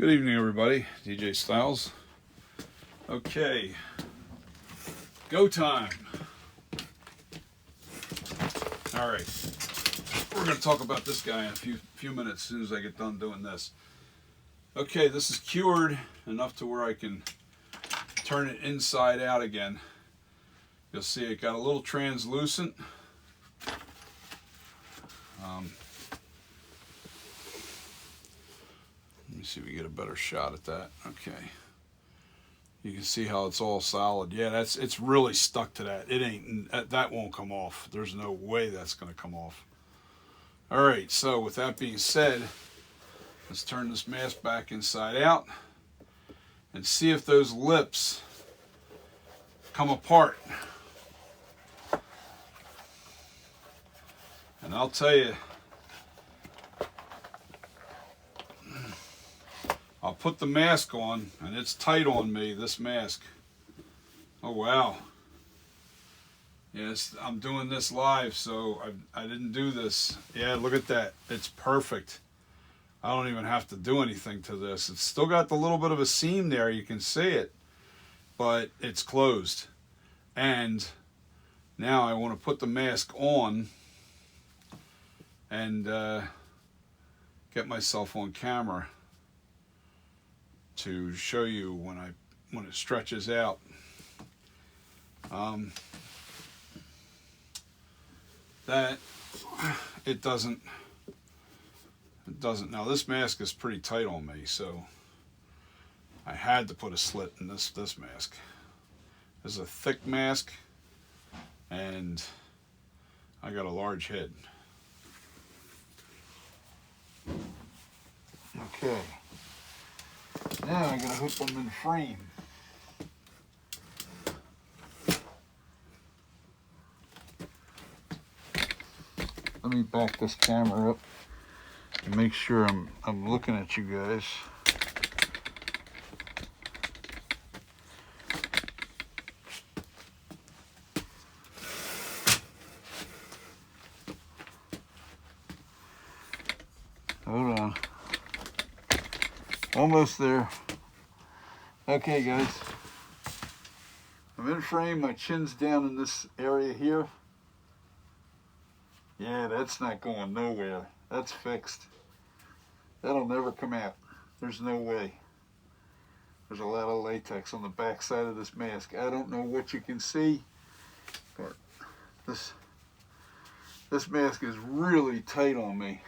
Good evening, everybody. DJ Styles. Okay, go time. All right, we're going to talk about this guy in a few minutes as soon as I get done doing this. Okay, this is cured enough to where I can turn it inside out again. You'll see it got a little translucent. Let me see if we get a better shot at that. Okay. You can see how it's all solid. Yeah, it's really stuck to that. It ain't, that won't come off. There's no way that's going to come off. All right, so with that being said, let's turn this mask back inside out and see if those lips come apart. And I'll tell you, I'll put the mask on, and it's tight on me, this mask. Oh, wow. Yes, I'm doing this live, so I didn't do this. Yeah, look at that. It's perfect. I don't even have to do anything to this. It's still got the little bit of a seam there. You can see it, but it's closed. And now I want to put the mask on and get myself on camera to show you when it stretches out. That it doesn't. Now this mask is pretty tight on me, so I had to put a slit in this mask. This is a thick mask, and I got a large head. Okay. Now I'm going to hook them in frame. Let me back this camera up and make sure I'm looking at you guys. Hold on. Almost there. Okay, guys. I'm in frame. My chin's down in this area here. Yeah, that's not going nowhere. That's fixed. That'll never come out. There's no way. There's a lot of latex on the back side of this mask. I don't know what you can see, but this mask is really tight on me.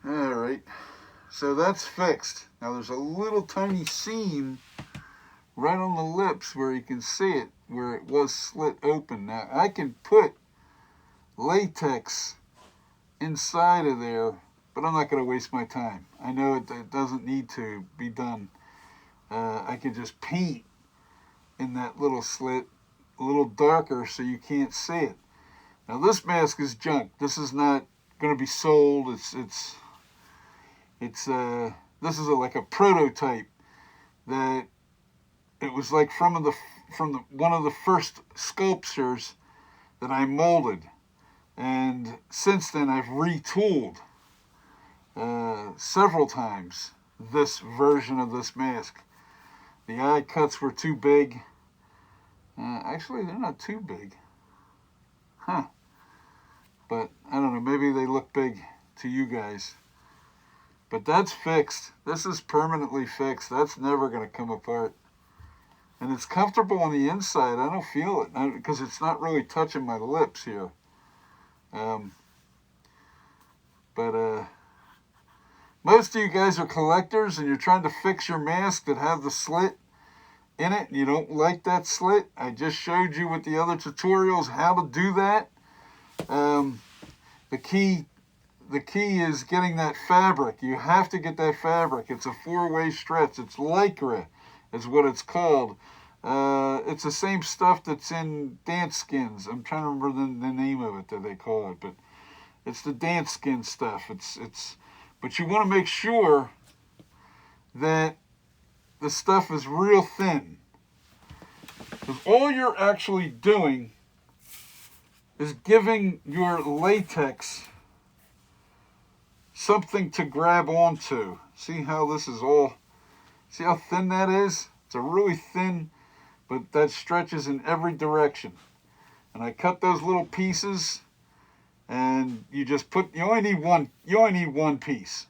Alright, so that's fixed. Now there's a little tiny seam right on the lips where you can see it, where it was slit open. Now I can put latex inside of there, but I'm not going to waste my time. I know it doesn't need to be done. I can just paint in that little slit a little darker so you can't see it. Now this mask is junk. This is not going to be sold. This is like a prototype that it was like from one of the first sculptures that I molded, and since then I've retooled several times this version of this mask. The eye cuts were too big. Actually, they're not too big, huh? But I don't know. Maybe they look big to you guys. But that's fixed. This is permanently fixed. That's never going to come apart. And it's comfortable on the inside. I don't feel it because it's not really touching my lips here. But most of you guys are collectors and you're trying to fix your mask that have the slit in it and you don't like that slit. I just showed you with the other tutorials how to do that. The key is getting that fabric. You have to get that fabric. It's a 4-way stretch. It's Lycra is what it's called. It's the same stuff that's in dance skins. I'm trying to remember the name of it that they call it, but it's the dance skin stuff. But you want to make sure that the stuff is real thin. Because all you're actually doing is giving your latex something to grab onto. See how this is all, see how thin that is? It's a really thin, but that stretches in every direction. And I cut those little pieces, and you just put, you only need one piece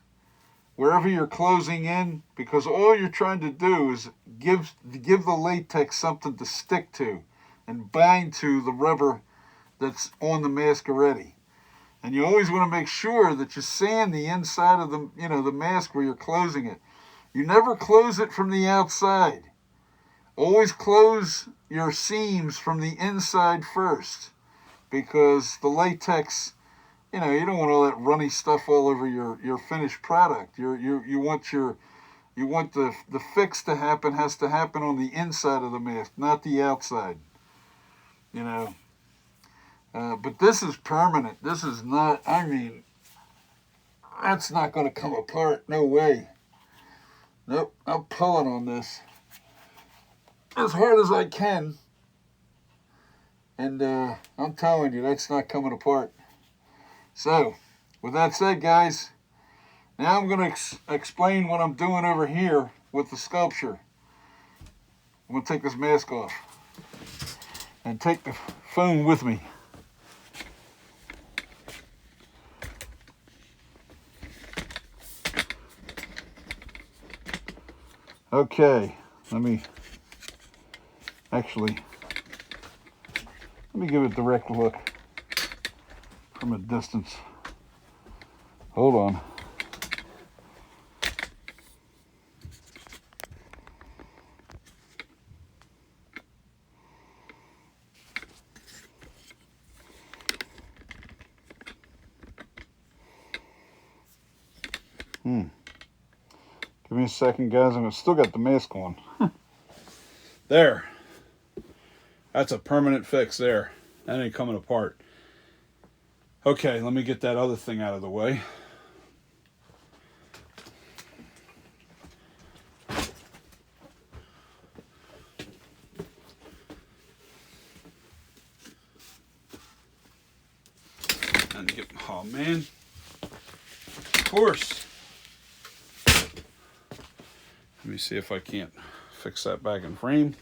wherever you're closing in, because all you're trying to do is give the latex something to stick to and bind to the rubber that's on the mask already. And you always want to make sure that you sand the inside of the, the mask where you're closing it. You never close it from the outside. Always close your seams from the inside first, because the latex, you don't want all that runny stuff all over your finished product. You want the fix to happen, has to happen on the inside of the mask, not the outside. But this is permanent. This is not, that's not going to come apart. No way. Nope, I'm pulling on this as hard as I can. And I'm telling you, that's not coming apart. So, with that said, guys, now I'm going to explain what I'm doing over here with the sculpture. I'm going to take this mask off and take the phone with me. Okay, let me give it a direct look from a distance. Hold on. Give me a second, guys. I've still got the mask on. There. That's a permanent fix there. That ain't coming apart. Okay, let me get that other thing out of the way. And get, oh man, of course. Let me see if I can't fix that back in frame.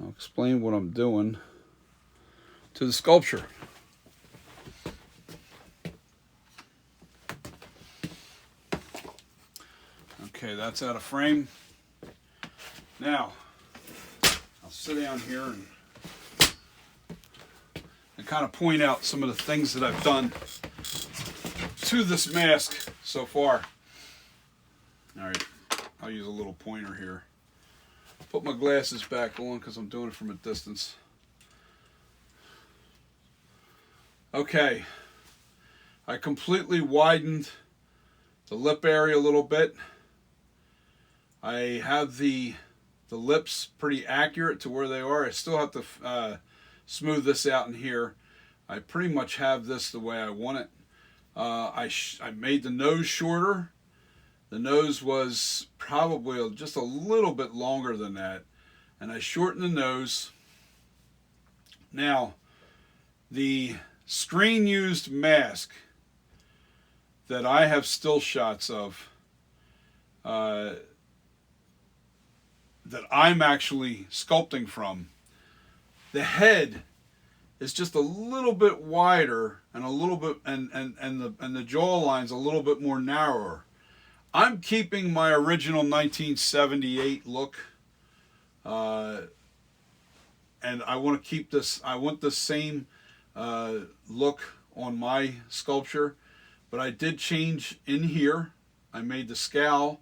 I'll explain what I'm doing to the sculpture. Okay, that's out of frame. Now, I'll sit down here and kind of point out some of the things that I've done to this mask so far. All right, I'll use a little pointer here. Put my glasses back on because I'm doing it from a distance. Okay, I completely widened the lip area a little bit. I have the lips pretty accurate to where they are. I still have to smooth this out in here. I pretty much have this the way I want it. I made the nose shorter. The nose was probably just a little bit longer than that, and I shortened the nose. Now, the screen used mask that I have still shots of, that I'm actually sculpting from, the head is just a little bit wider and a little bit, and the jaw line's a little bit more narrower. I'm keeping my original 1978 look, and I want to keep this. I want the same look on my sculpture, but I did change in here. I made the scowl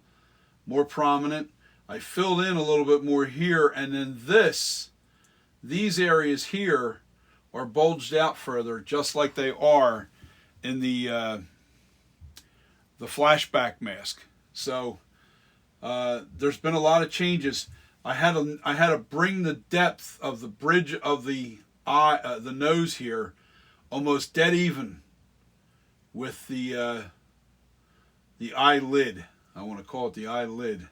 more prominent. I filled in a little bit more here, and then these areas here are bulged out further, just like they are in the flashback mask. So there's been a lot of changes. I had to bring the depth of the bridge of the eye, the nose here, almost dead even with the eyelid. I want to call it the eyelid.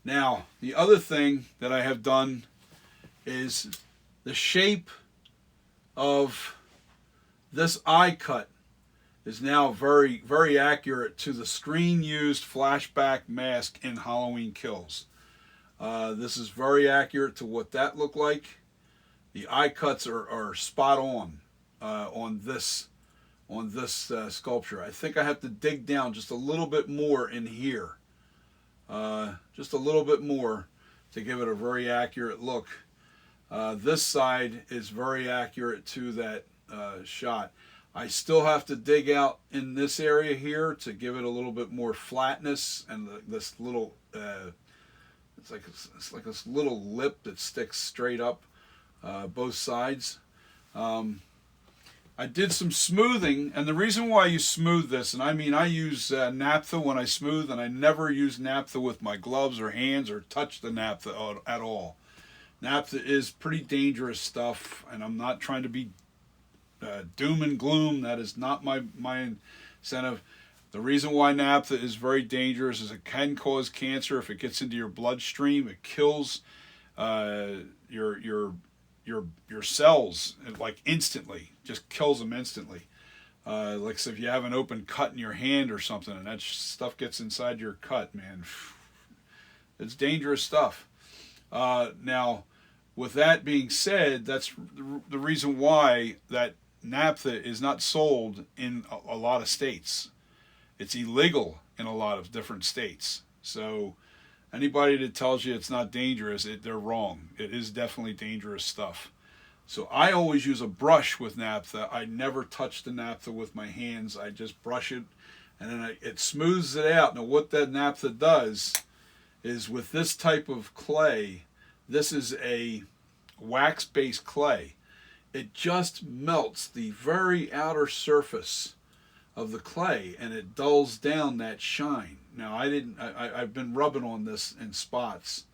Now, the other thing that I have done is the shape of this eye cut is now very, very accurate to the screen used flashback mask in Halloween Kills. This is very accurate to what that looked like. The eye cuts are spot on this sculpture. I think I have to dig down just a little bit more in here, just a little bit more to give it a very accurate look. This side is very accurate to that shot. I still have to dig out in this area here to give it a little bit more flatness, and this little it's like this little lip that sticks straight up both sides. I did some smoothing, and the reason why you smooth this, and I mean I use naphtha when I smooth, and I never use naphtha with my gloves or hands or touch the naphtha at all. Naphtha is pretty dangerous stuff, and I'm not trying to be doom and gloom. That is not my incentive. The reason why naphtha is very dangerous is it can cause cancer if it gets into your bloodstream. It kills your cells like instantly, just kills them instantly. Like so if you have an open cut in your hand or something, and that stuff gets inside your cut, man, it's dangerous stuff. Now, with that being said, that's the reason why that naphtha is not sold in a lot of states. It's illegal in a lot of different states. So anybody that tells you it's not dangerous, they're wrong. It is definitely dangerous stuff. So I always use a brush with naphtha. I never touch the naphtha with my hands. I just brush it, and then it smooths it out. Now what that naphtha does is, with this type of clay, this is a wax-based clay. It just melts the very outer surface of the clay, and it dulls down that shine. Now I've been rubbing on this in spots.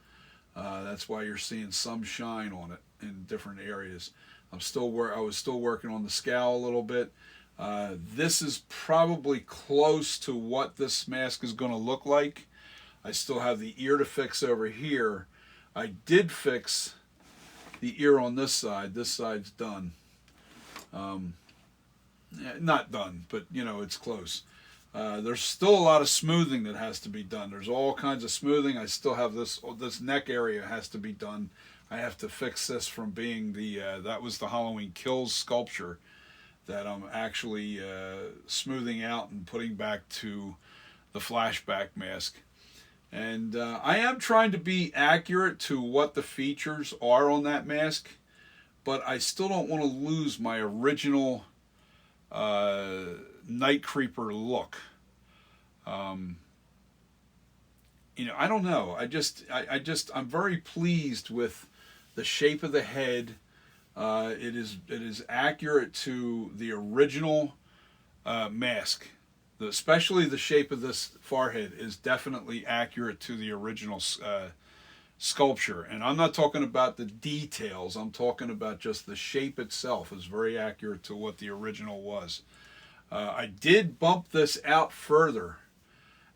That's why you're seeing some shine on it in different areas. I was still working on the scowl a little bit. This is probably close to what this mask is going to look like. I still have the ear to fix over here. I did fix the ear on this side. This side's done. Not done, but you know, it's close. There's still a lot of smoothing that has to be done. There's all kinds of smoothing. I still have this neck area has to be done. I have to fix this from being that was the Halloween Kills sculpture that I'm actually smoothing out and putting back to the flashback mask. And I am trying to be accurate to what the features are on that mask, but I still don't want to lose my original NightCreeper look. You know, I don't know. I'm very pleased with the shape of the head. It is accurate to the original mask. Especially the shape of this forehead is definitely accurate to the original sculpture. And I'm not talking about the details. I'm talking about just the shape itself is very accurate to what the original was. I did bump this out further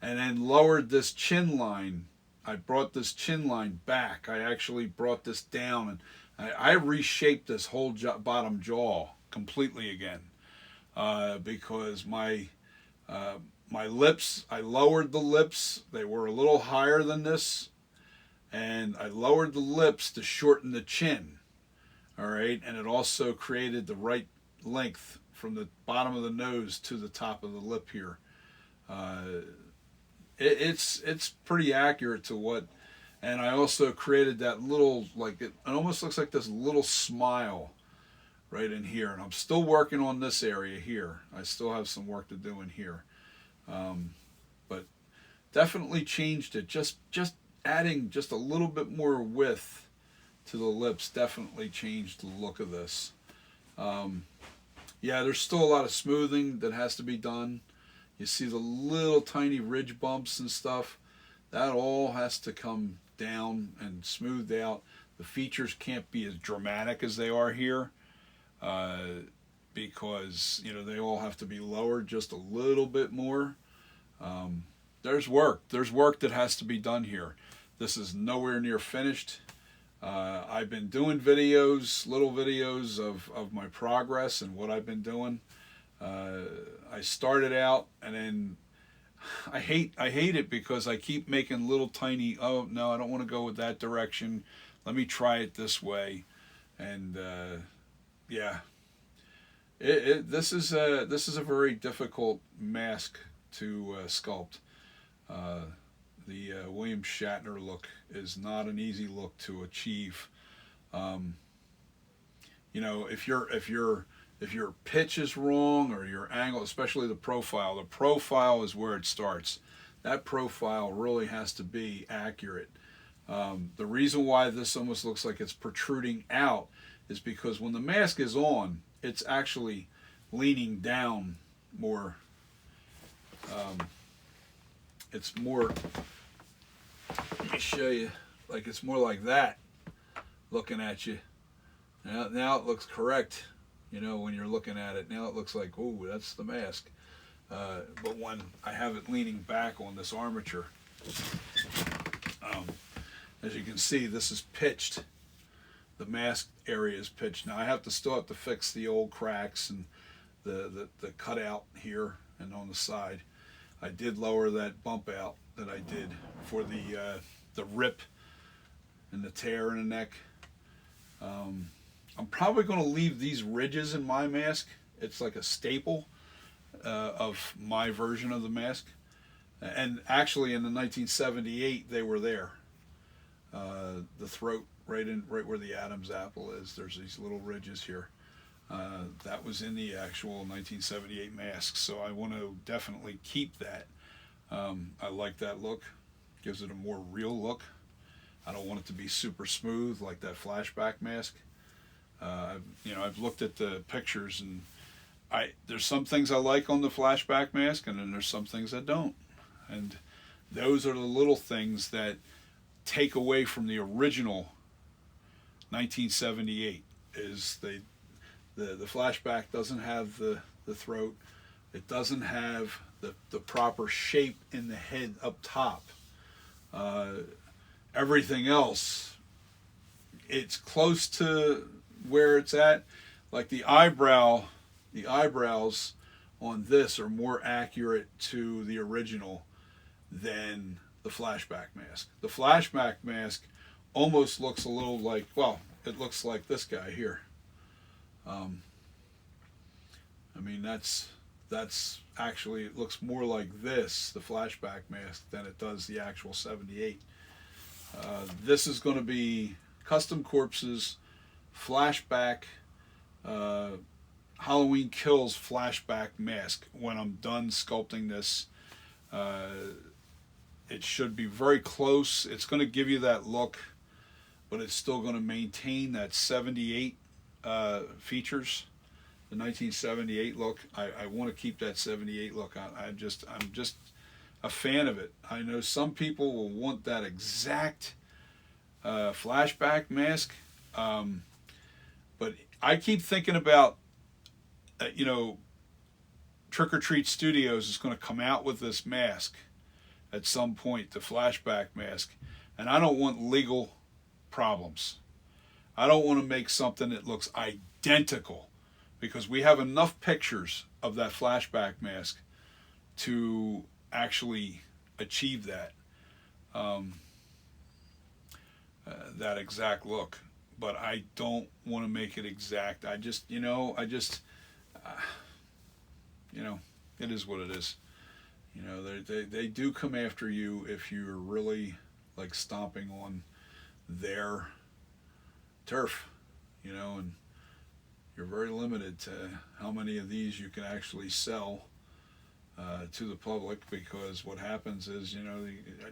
and then lowered this chin line. I brought this chin line back. I actually brought this down, and I reshaped this whole bottom jaw completely again because my lips, I lowered the lips. They were a little higher than this, and I lowered the lips to shorten the chin. All right, and it also created the right length from the bottom of the nose to the top of the lip here. It's pretty accurate to what, and I also created that little, like it almost looks like this little smile right in here, and I'm still working on this area here. I still have some work to do in here, but definitely changed it. Just adding just a little bit more width to the lips definitely changed the look of this. Yeah, there's still a lot of smoothing that has to be done. You see the little tiny ridge bumps and stuff. That all has to come down and smoothed out. The features can't be as dramatic as they are here because, you know, they all have to be lowered just a little bit more. There's work. There's work that has to be done here. This is nowhere near finished. I've been doing videos, little videos of my progress and what I've been doing. I started out, and then I hate it because I keep making little tiny, oh no, I don't want to go with that direction. Let me try it this way. And yeah, this is a very difficult mask to sculpt. The William Shatner look is not an easy look to achieve. Um, you know, if your pitch is wrong or your angle, especially the profile is where it starts. That profile really has to be accurate. The reason why this almost looks like it's protruding out is because when the mask is on, it's actually leaning down more. It's more, let me show you, like it's more like that looking at you. Now it looks correct, you know, when you're looking at it. Now it looks like, ooh, that's the mask. But when I have it leaning back on this armature, as you can see, this is pitched. The mask area is pitched. Now I still have to fix the old cracks and the cutout here and on the side. I did lower that bump out that I did for the rip and the tear in the neck. I'm probably going to leave these ridges in my mask. It's like a staple of my version of the mask. And actually in the 1978 they were there. The throat right where the Adam's apple is, there's these little ridges here. That was in the actual 1978 mask, so I want to definitely keep that. I like that look. Gives it a more real look. I don't want it to be super smooth like that flashback mask. I've looked at the pictures, and there's some things I like on the flashback mask, and then there's some things I don't. And those are the little things that take away from the original 1978. Is the flashback doesn't have the throat. It doesn't have the proper shape in the head up top. Everything else, it's close to where it's at. Like the eyebrows on this are more accurate to the original than the flashback mask. The flashback mask almost looks a little like, well, it looks like this guy here. I mean, that's actually, it looks more like this, the flashback mask, than it does the actual 78. This is going to be Custom Corpses flashback Halloween Kills flashback mask. When I'm done sculpting this, it should be very close. It's going to give you that look, but it's still going to maintain that 78 features, the 1978 look. I want to keep that 78 look. I'm just a fan of it. I know some people will want that exact flashback mask, but I keep thinking about, Trick or Treat Studios is going to come out with this mask at some point, the flashback mask, and I don't want legal problems. I don't want to make something that looks identical, because we have enough pictures of that flashback mask to actually achieve that that exact look. But I don't want to make it exact. It is what it is. They do come after you if you're really like stomping on their turf, and you're very limited to how many of these you can actually sell to the public, because what happens is,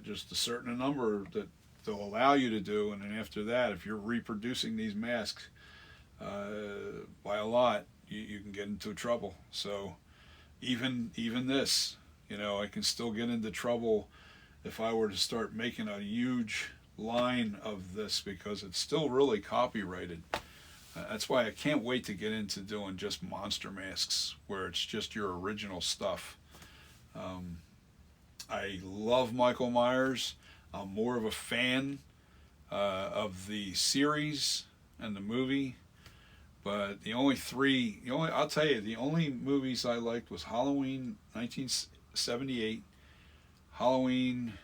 just a certain number that they'll allow you to do, and then after that, if you're reproducing these masks by a lot, you can get into trouble. So even this, I can still get into trouble if I were to start making a huge line of this, because it's still really copyrighted. That's why I can't wait to get into doing just monster masks where it's just your original stuff. I love Michael Myers. I'm more of a fan of the series and the movie. But I'll tell you, the only movies I liked was Halloween 1978, Halloween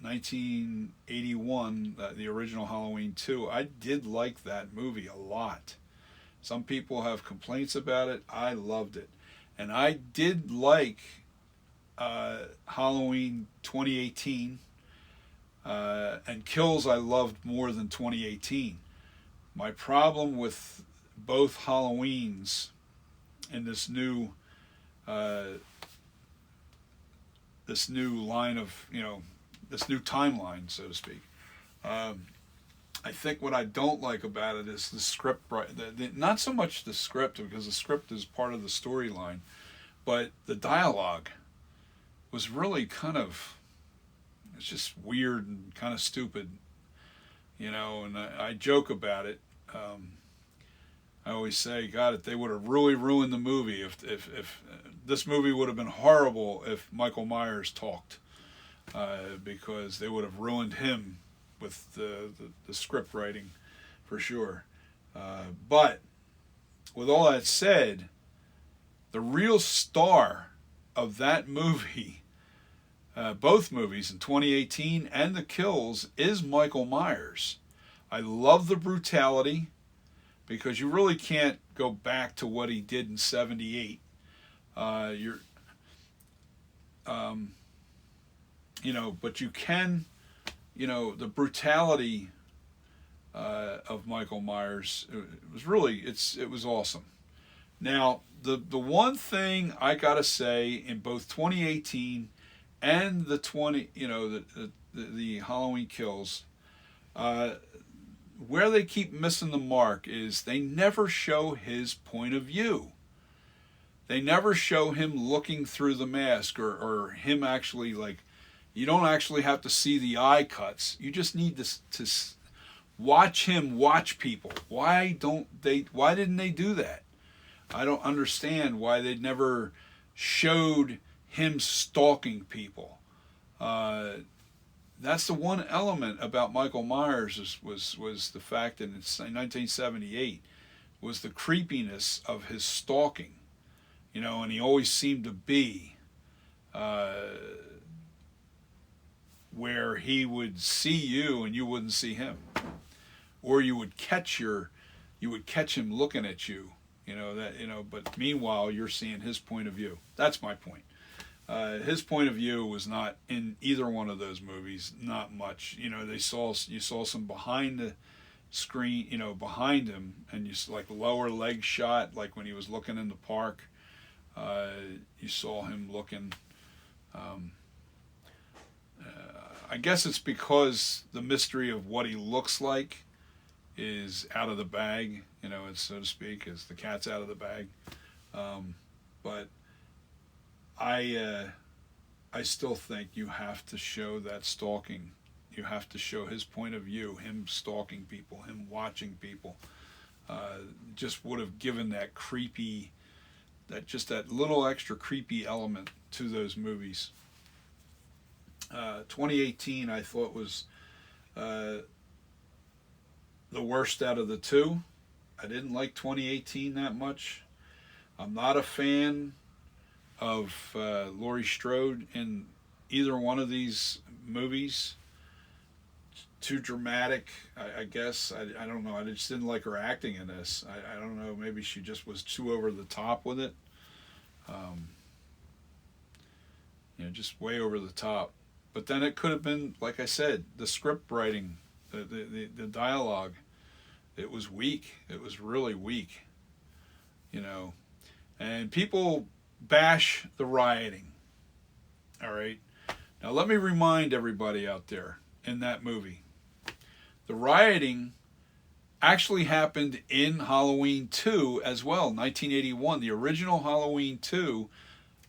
1981, the original Halloween 2. I did like that movie a lot. Some people have complaints about it. I loved it. And I did like Halloween 2018, and Kills I loved more than 2018. My problem with both Halloweens in this new line of, this new timeline, so to speak. I think what I don't like about it is the script, not so much the script, because the script is part of the storyline, but the dialogue was really it's just weird and kind of stupid, and I joke about it. I always say, God, if they would have really ruined the movie, if this movie would have been horrible if Michael Myers talked, because they would have ruined him with the script writing for sure. But with all that said, the real star of that movie, both movies in 2018 and The Kills, is Michael Myers. I love the brutality, because you really can't go back to what he did in 78. But you can, the brutality of Michael Myers, it was awesome. Now, the one thing I gotta say, in both 2018 and the Halloween Kills, where they keep missing the mark is they never show his point of view. They never show him looking through the mask, or him actually, you don't actually have to see the eye cuts. You just need to watch him watch people. Why didn't they do that? I don't understand why they never showed him stalking people. That's the one element about Michael Myers was the fact that in 1978 was the creepiness of his stalking, and he always seemed to be where he would see you and you wouldn't see him, or you would catch him looking at you, but meanwhile you're seeing his point of view. That's my point. His point of view was not in either one of those movies, not much. You saw some behind the screen, behind him, and you saw, lower leg shot, like when he was looking in the park. You saw him looking. I guess it's because the mystery of what he looks like is out of the bag, so to speak, as the cat's out of the bag. But I still think you have to show that stalking. You have to show his point of view, him stalking people, him watching people. Just would have given that little extra creepy element to those movies. 2018 I thought was the worst out of the two. I didn't like 2018 that much. I'm not a fan of Laurie Strode in either one of these movies. Too dramatic, I guess. I don't know. I just didn't like her acting in this. I don't know. Maybe she just was too over the top with it. Just way over the top. But then it could have been, like I said, the script writing, the dialogue. It was weak. It was really weak. And people bash the rioting. All right. Now let me remind everybody out there in that movie. The rioting actually happened in Halloween 2 as well, 1981. The original Halloween 2,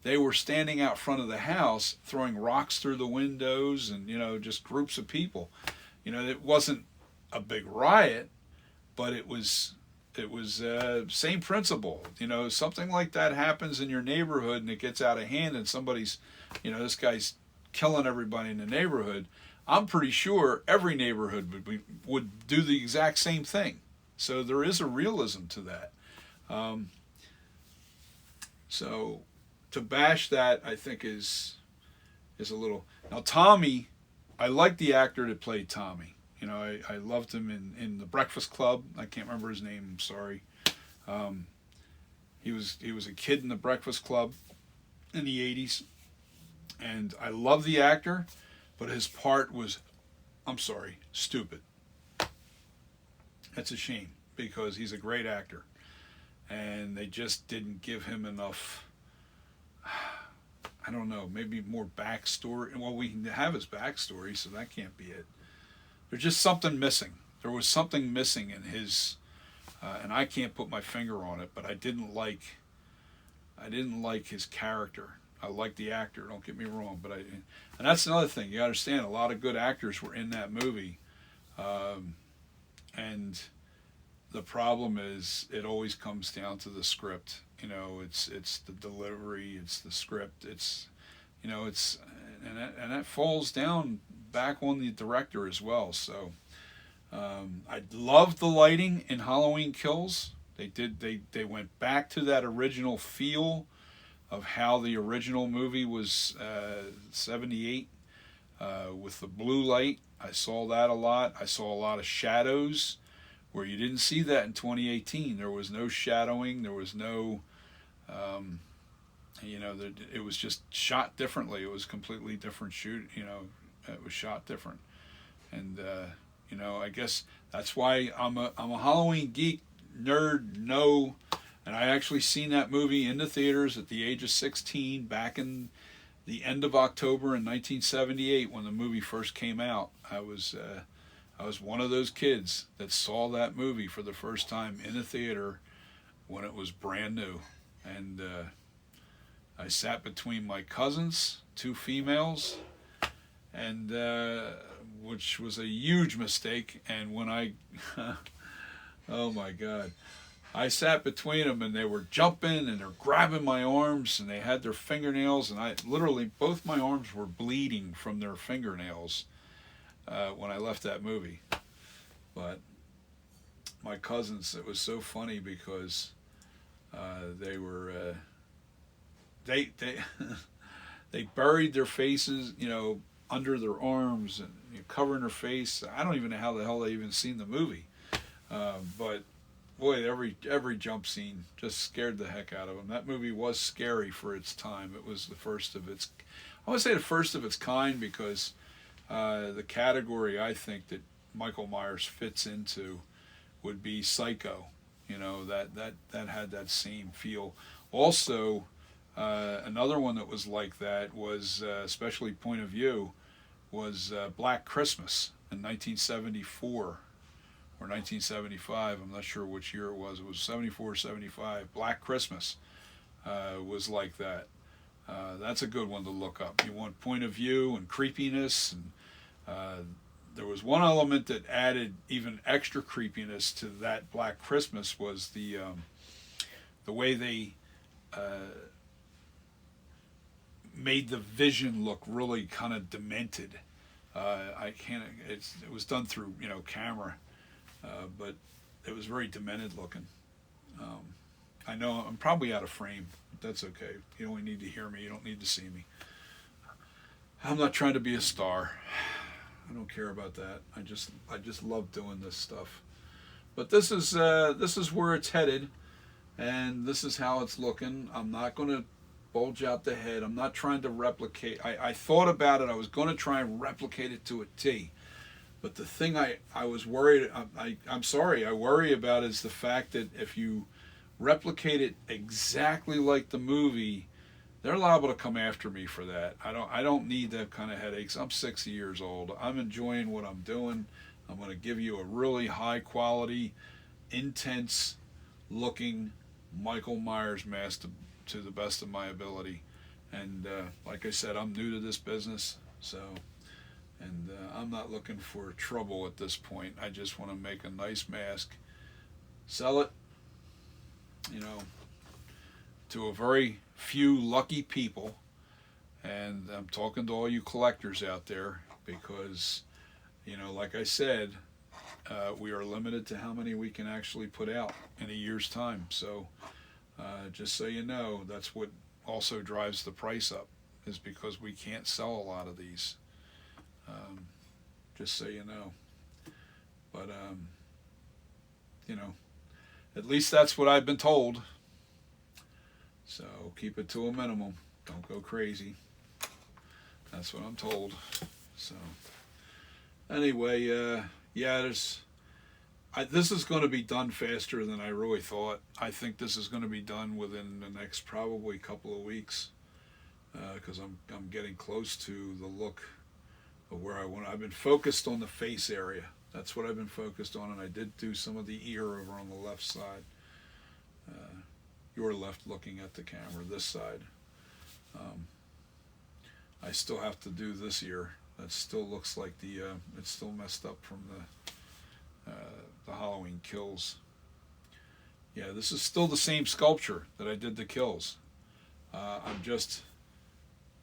they were standing out front of the house throwing rocks through the windows and, just groups of people. It wasn't a big riot, but it was same principle. Something like that happens in your neighborhood and it gets out of hand and somebody's, this guy's killing everybody in the neighborhood. I'm pretty sure every neighborhood would do the exact same thing. So there is a realism to that. Um, so to bash that, I think is a little. Now Tommy, I like the actor that played Tommy. You know, I loved him in The Breakfast Club. I can't remember his name. I'm sorry. Um, he was a kid in The Breakfast Club in the '80s, and I love the actor, but his part was, I'm sorry, stupid. That's a shame because he's a great actor, and they just didn't give him enough. I don't know, maybe more backstory. Well, we have his backstory, so that can't be it. There's just something missing. There was something missing in his, and I can't put my finger on it, but I didn't like his character. I like the actor. Don't get me wrong, but and that's another thing. You understand, a lot of good actors were in that movie, and the problem is it always comes down to the script. You know, it's the delivery, it's the script, it's, you know, it's and that falls down back on the director as well. So I loved the lighting in Halloween Kills. They went back to that original feel of how the original movie was 78 with the blue light. I saw that a lot. I saw a lot of shadows where you didn't see that in 2018. There was no shadowing. There was no, you know, it was just shot differently. It was completely different shoot. You know, it was shot different, and you know, I guess that's why I'm a Halloween geek nerd. No, and I actually seen that movie in the theaters at the age of 16 back in the end of October in 1978 when the movie first came out. I was one of those kids that saw that movie for the first time in the theater when it was brand new. And I sat between my cousins, 2 females, and which was a huge mistake. And when I, oh my God, I sat between them and they were jumping and they're grabbing my arms and they had their fingernails, and I literally, both my arms were bleeding from their fingernails when I left that movie. But my cousins, it was so funny because they were they they buried their faces, you know, under their arms and, you know, covering their face. I don't even know how the hell they even seen the movie, but boy, every jump scene just scared the heck out of them. That movie was scary for its time. It was the first of its, I would say the first of its kind, because the category I think that Michael Myers fits into would be Psycho. You know, that had that same feel. Also, another one that was like that was, especially point of view, was Black Christmas in 1974 or 1975. I'm not sure which year it was. It was 74 or 75. Black Christmas was like that. That's a good one to look up. You want point of view and creepiness, and there was one element that added even extra creepiness to that Black Christmas was the way they made the vision look really kind of demented. It was done through, you know, camera, but it was very demented looking. I know I'm probably out of frame, but that's okay. You only need to hear me. You don't need to see me. I'm not trying to be a star. I don't care about that. I just love doing this stuff. But this is where it's headed, and this is how it's looking. I'm not going to bulge out the head. I'm not trying to replicate. I thought about it. I was going to try and replicate it to a T. But the thing I was worried, I'm sorry, I worry about is the fact that if you replicate it exactly like the movie, they're liable to come after me for that. I don't need that kind of headaches. I'm 60 years old. I'm enjoying what I'm doing. I'm going to give you a really high quality, intense looking Michael Myers mask to the best of my ability. And like I said, I'm new to this business, so, and I'm not looking for trouble at this point. I just want to make a nice mask, sell it, you know, to a very few lucky people. And I'm talking to all you collectors out there. because, you know, like I said, we are limited to how many we can actually put out in a year's time. So just so you know, that's what also drives the price up, is because we can't sell a lot of these. Just so you know. But, you know, at least that's what I've been told. So keep it to a minimum. Don't go crazy. That's what I'm told. So anyway, yeah, this is going to be done faster than I really thought. I think this is going to be done within the next probably couple of weeks, because I'm getting close to the look of where I want. I've been focused on the face area. That's what I've been focused on, and I did do some of the ear over on the left side. Your left looking at the camera, this side. I still have to do this ear. That still looks like it's still messed up from the Halloween Kills. Yeah, this is still the same sculpture that I did the Kills. I'm just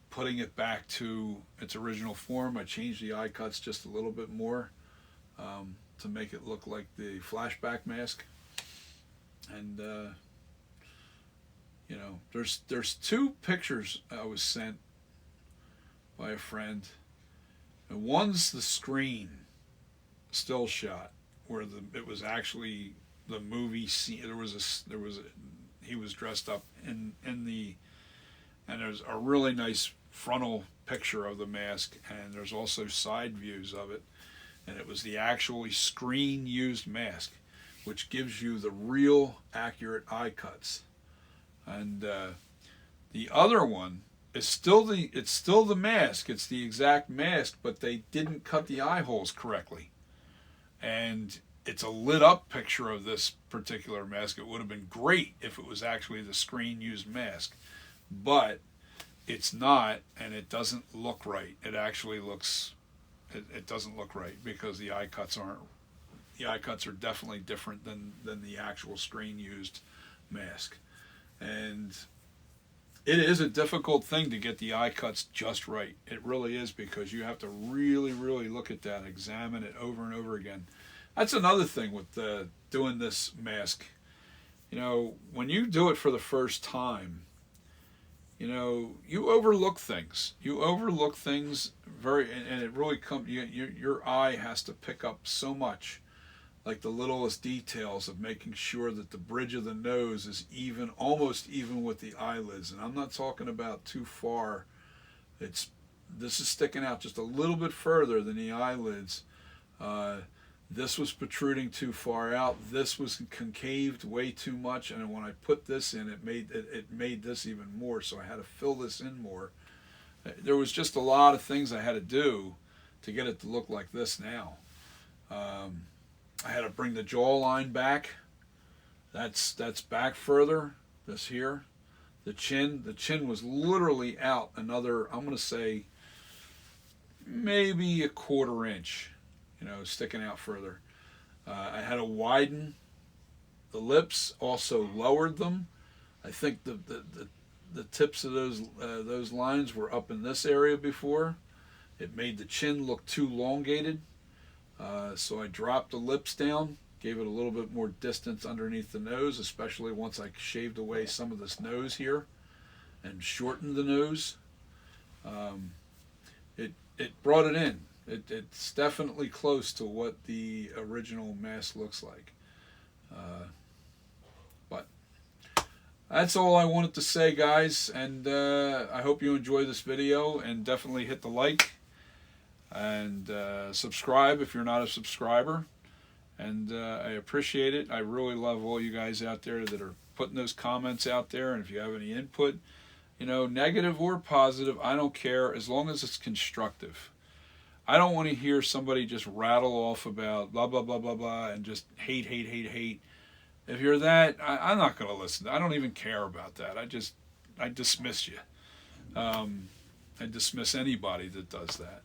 putting it back to its original form. I changed the eye cuts just a little bit more to make it look like the flashback mask. And you know, there's two pictures I was sent by a friend, and one's the screen still shot where it was actually the movie scene. He was dressed up in the, and there's a really nice frontal picture of the mask, and there's also side views of it, and it was the actually screen used mask, which gives you the real accurate eye cuts. And the other one is still the mask. It's the exact mask, but they didn't cut the eye holes correctly. And it's a lit up picture of this particular mask. It would have been great if it was actually the screen used mask, but it's not, and it doesn't look right. It actually looks, it doesn't look right because the eye cuts aren't. The eye cuts are definitely different than the actual screen used mask. And it is a difficult thing to get the eye cuts just right. It really is, because you have to really, really look at that, examine it over and over again. That's another thing with doing this mask. You know, when you do it for the first time, you know, you overlook things. You overlook things and it really comes. Your eye has to pick up so much, like the littlest details of making sure that the bridge of the nose is even, almost even with the eyelids. And I'm not talking about too far. This is sticking out just a little bit further than the eyelids. This was protruding too far out. This was concaved way too much. And when I put this in, it made this even more. So I had to fill this in more. There was just a lot of things I had to do to get it to look like this now. I had to bring the jawline back. That's back further. This here, the chin was literally out another, I'm going to say, maybe a 1/4 inch, you know, sticking out further. I had to widen the lips, also lowered them. I think the tips of those lines were up in this area before. It made the chin look too elongated. So I dropped the lips down, gave it a little bit more distance underneath the nose, especially once I shaved away some of this nose here and shortened the nose. It brought it in. It's definitely close to what the original mask looks like. But that's all I wanted to say, guys, and I hope you enjoy this video, and definitely hit the like. And subscribe if you're not a subscriber, and I appreciate it. I really love all you guys out there that are putting those comments out there, and if you have any input, you know, negative or positive, I don't care, as long as it's constructive. I don't want to hear somebody just rattle off about blah blah blah blah blah and just hate. If you're that, I'm not going to listen. I don't even care about that. I dismiss you. I dismiss anybody that does that.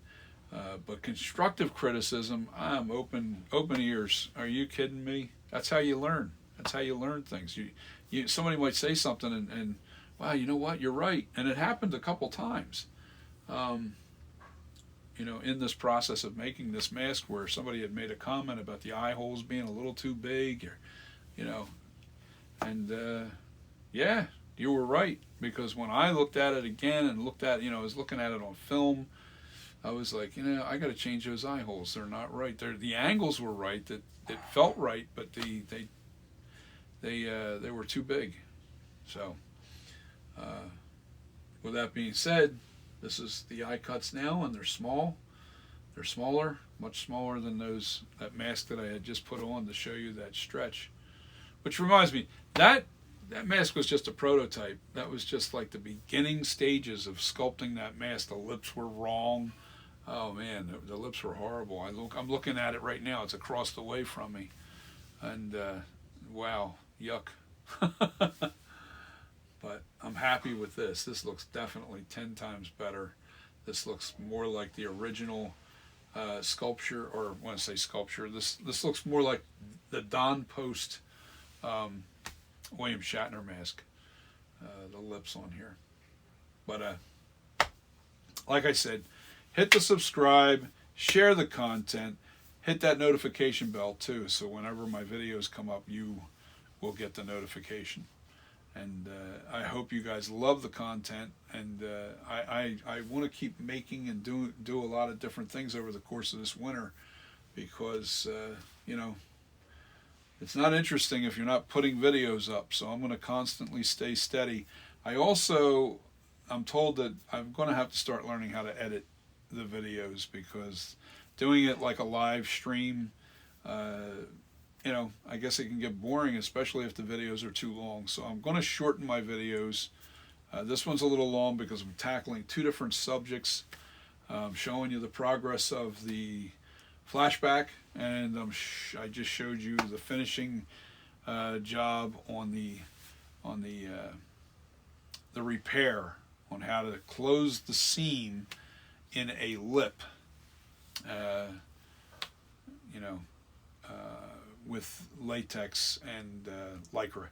But constructive criticism, I'm open ears. Are you kidding me? That's how you learn. That's how you learn things. Somebody might say something and wow, you know what? You're right. And it happened a couple times. you know, in this process of making this mask, where somebody had made a comment about the eye holes being a little too big, or, you know, and yeah, you were right, because when I looked at it again and looked at, you know, I was looking at it on film, I was like, you know, I got to change those eye holes. They're not right. The angles were right. That it felt right, but they were too big. So, with that being said, this is the eye cuts now, and they're small. They're smaller, much smaller than that mask that I had just put on to show you that stretch. Which reminds me, that mask was just a prototype. That was just like the beginning stages of sculpting that mask. The lips were wrong. Oh man, the lips were horrible. I'm looking at it right now. It's across the way from me, and wow, yuck. But I'm happy with this. This looks definitely 10 times better. This looks more like the original sculpture, or when I say sculpture, this looks more like the Don Post William Shatner mask. The lips on here, but like I said, hit the subscribe, share the content, hit that notification bell too, so whenever my videos come up, you will get the notification. And I hope you guys love the content, and I want to keep making and do a lot of different things over the course of this winter, because you know, it's not interesting if you're not putting videos up. So I'm going to constantly stay steady. I'm told that I'm going to have to start learning how to edit the videos, because doing it like a live stream, you know, I guess it can get boring, especially if the videos are too long. So I'm going to shorten my videos. This one's a little long because I'm tackling 2 different subjects. Showing you the progress of the flashback, and I just showed you the finishing job on the repair, on how to close the seam in a lip, you know, with latex and Lycra.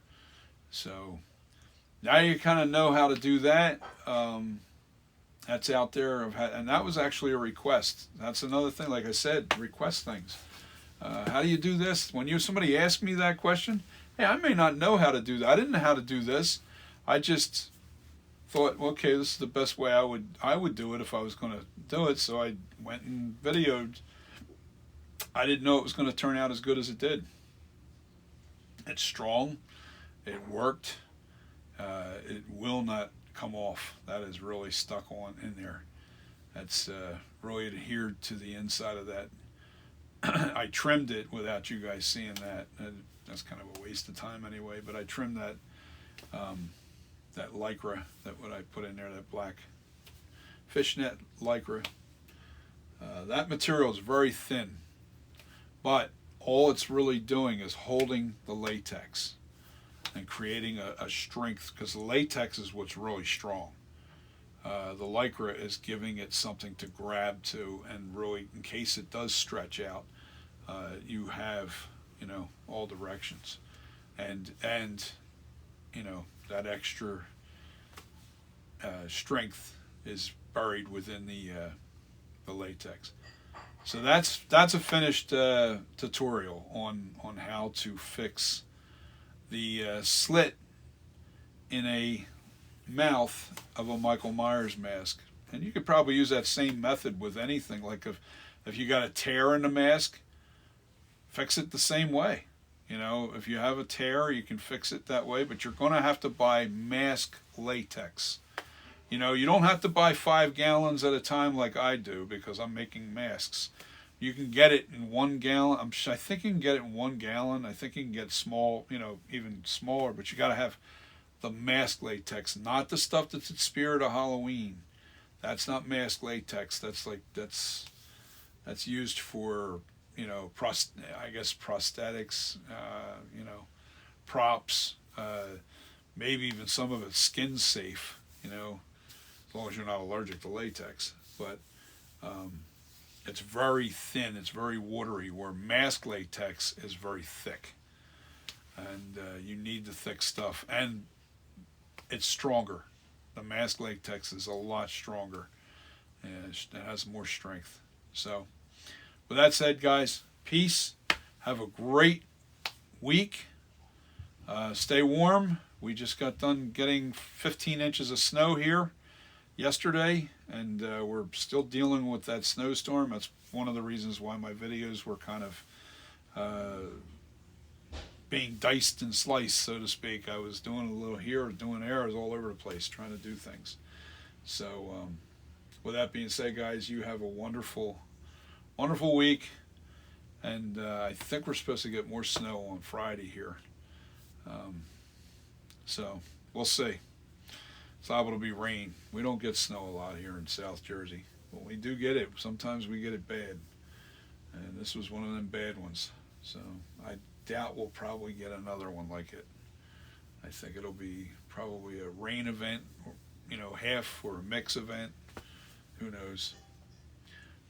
So now you kind of know how to do that. That's out there, and that was actually a request. That's another thing, like I said, request things. How do you do this? When somebody asked me that question, hey, I may not know how to do that. I didn't know how to do this. I just thought, okay, this is the best way I would do it if I was going to do it. So I went and videoed. I didn't know it was going to turn out as good as it did. It's strong. It worked. It will not come off. That is really stuck on in there. That's really adhered to the inside of that. I trimmed it without you guys seeing that. That's kind of a waste of time anyway. But I trimmed that that Lycra, that what I put in there, that black fishnet Lycra. That material is very thin, but all it's really doing is holding the latex and creating a strength, because the latex is what's really strong. The Lycra is giving it something to grab to, and really, in case it does stretch out, you have, you know, all directions, and you know, that extra strength is buried within the latex. So that's a finished tutorial on how to fix the slit in a mouth of a Michael Myers mask. And you could probably use that same method with anything. Like if you got a tear in the mask, fix it the same way. You know, if you have a tear, you can fix it that way, but you're going to have to buy mask latex. You know, you don't have to buy 5 gallons at a time like I do, because I'm making masks. You can get it in 1 gallon. I think you can get it in 1 gallon. I think you can get small, you know, even smaller, but you got to have the mask latex, not the stuff that's at Spirit of Halloween. That's not mask latex. That's used for, you know, I guess prosthetics, you know, props, maybe even some of it's skin safe, you know, as long as you're not allergic to latex. But it's very thin, it's very watery, where mask latex is very thick. And you need the thick stuff. And it's stronger. The mask latex is a lot stronger. and it has more strength. So with that said, guys, peace. Have a great week. Stay warm. We just got done getting 15 inches of snow here yesterday, and we're still dealing with that snowstorm. That's one of the reasons why my videos were kind of being diced and sliced, so to speak. I was doing a little here, doing there, I was all over the place trying to do things. So with that being said, guys, you have a wonderful, wonderful week, and I think we're supposed to get more snow on Friday here. So we'll see. It's liable to be rain. We don't get snow a lot here in South Jersey. When we do get it, sometimes we get it bad. And this was one of them bad ones. So I doubt we'll probably get another one like it. I think it'll be probably a rain event, you know, half or a mix event. Who knows?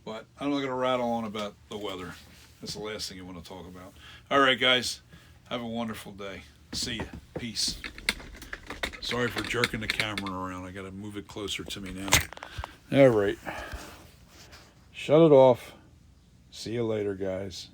But I'm not going to rattle on about the weather. That's the last thing you want to talk about. All right, guys. Have a wonderful day. See ya. Peace. Sorry for jerking the camera around. I got to move it closer to me now. All right. Shut it off. See you later, guys.